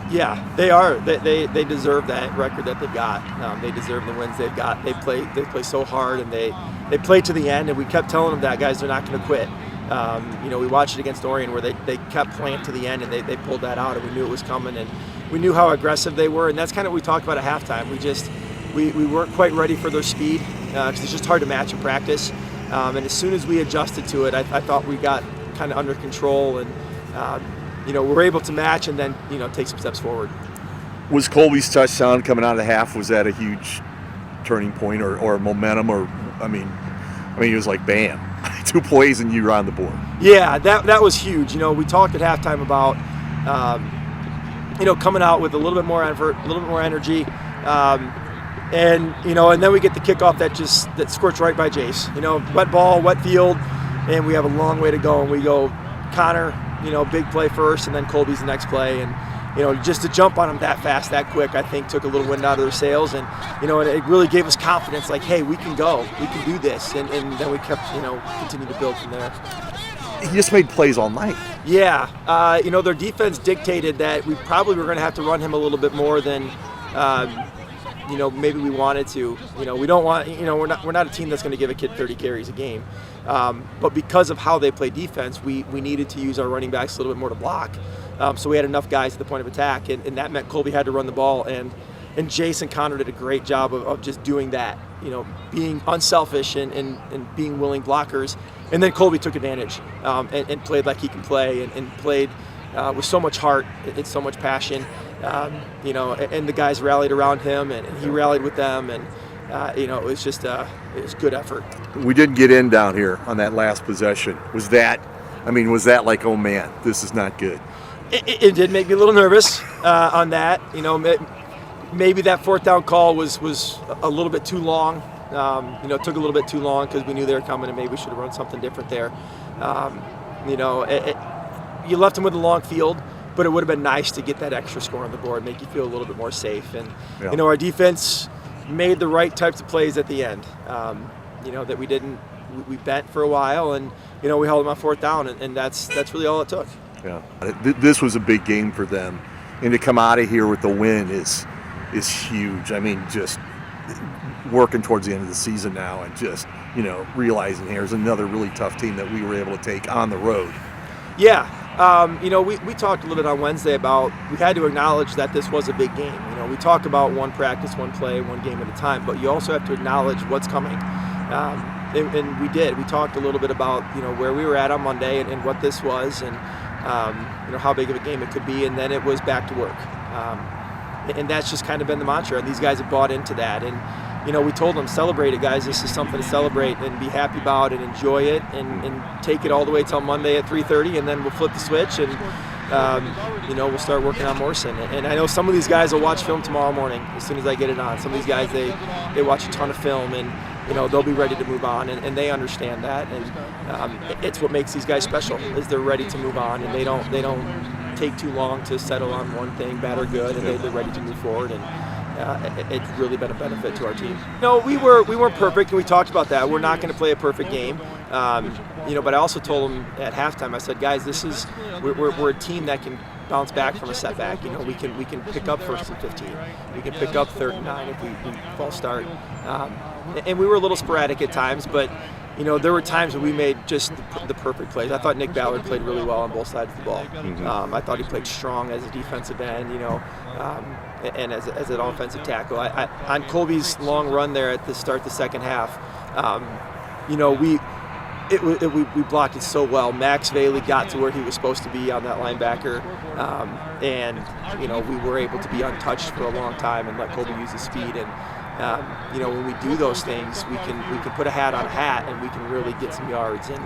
Yeah, they are. They deserve that record that they've got. They deserve the wins they've got. They play so hard, and they play to the end. And we kept telling them that, guys, they're not going to quit. We watched it against Orion where they kept playing to the end, and they pulled that out, and we knew it was coming, and we knew how aggressive they were, and that's kind of what we talked about at halftime. We weren't quite ready for their speed because it's just hard to match in practice. And as soon as we adjusted to it, I thought we got kind of under control, and we're able to match and then take some steps forward. Was Colby's touchdown coming out of the half, was that a huge turning point or momentum? Or I mean it was like bam, 2 plays and you're on the board. Yeah, that was huge. We talked at halftime about coming out with a little bit more effort, a little bit more energy. And then we get the kickoff that squirts right by Jace. Wet ball, wet field, and we have a long way to go. And we go Connor, big play first, and then Colby's the next play. And just to jump on them that fast, that quick, I think took a little wind out of their sails. And and it really gave us confidence. Like, hey, we can go, we can do this. And then we kept continuing to build from there. He just made plays all night. Yeah, their defense dictated that we probably were going to have to run him a little bit more than. Maybe we wanted to. We don't want. We're not a team that's going to give a kid 30 carries a game. But because of how they play defense, we needed to use our running backs a little bit more to block. So we had enough guys at the point of attack, and that meant Colby had to run the ball. And Jason Connor did a great job of just doing that. Being unselfish and being willing blockers. And then Colby took advantage and played like he can play and played with so much heart and so much passion. And the guys rallied around him, and he rallied with them, and it was just it was good effort. We didn't get in down here on that last possession. Was that like, oh man, this is not good? It did make me a little nervous on that. Maybe that fourth down call was a little bit too long. Took a little bit too long because we knew they were coming, and maybe we should have run something different there. You left him with a long field, but it would have been nice to get that extra score on the board, make you feel a little bit more safe. And our defense made the right types of plays at the end. That we bent for a while, and we held them on fourth down, and that's really all it took. Yeah, this was a big game for them, and to come out of here with the win is huge. I mean, just working towards the end of the season now, and just realizing here's another really tough team that we were able to take on the road. Yeah. We talked a little bit on Wednesday about we had to acknowledge that this was a big game. We talk about one practice, one play, one game at a time, but you also have to acknowledge what's coming. And we did. We talked a little bit about, where we were at on Monday and what this was and, how big of a game it could be. And then it was back to work. And that's just kind of been the mantra. And these guys have bought into that. And, we told them, celebrate it, guys. This is something to celebrate and be happy about and enjoy it and take it all the way till Monday at 3:30, and then we'll flip the switch and, we'll start working on Morrison. And I know some of these guys will watch film tomorrow morning as soon as I get it on. Some of these guys, they watch a ton of film, and, they'll be ready to move on, and they understand that. And it's what makes these guys special is they're ready to move on, and they don't take too long to settle on one thing, bad or good, and they're ready to move forward. And it's really been a benefit to our team. We weren't perfect, and we talked about that. We're not going to play a perfect game, but I also told them at halftime, I said, guys, we're a team that can bounce back from a setback. We can pick up 1st and 15. We can pick up 3rd and 9 if we false start. And we were a little sporadic at times, but there were times when we made just the perfect plays. I thought Nick Ballard played really well on both sides of the ball. Mm-hmm. I thought he played strong as a defensive end, and as an offensive tackle. On Colby's long run there at the start of the second half, we blocked it so well. Max Valey got to where he was supposed to be on that linebacker, and we were able to be untouched for a long time and let Colby use his speed. And when we do those things, we can put a hat on a hat, and we can really get some yards. And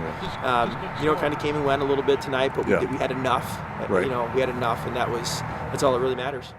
kind of came and went a little bit tonight, but we had enough. Right. We had enough, and that's all that really matters.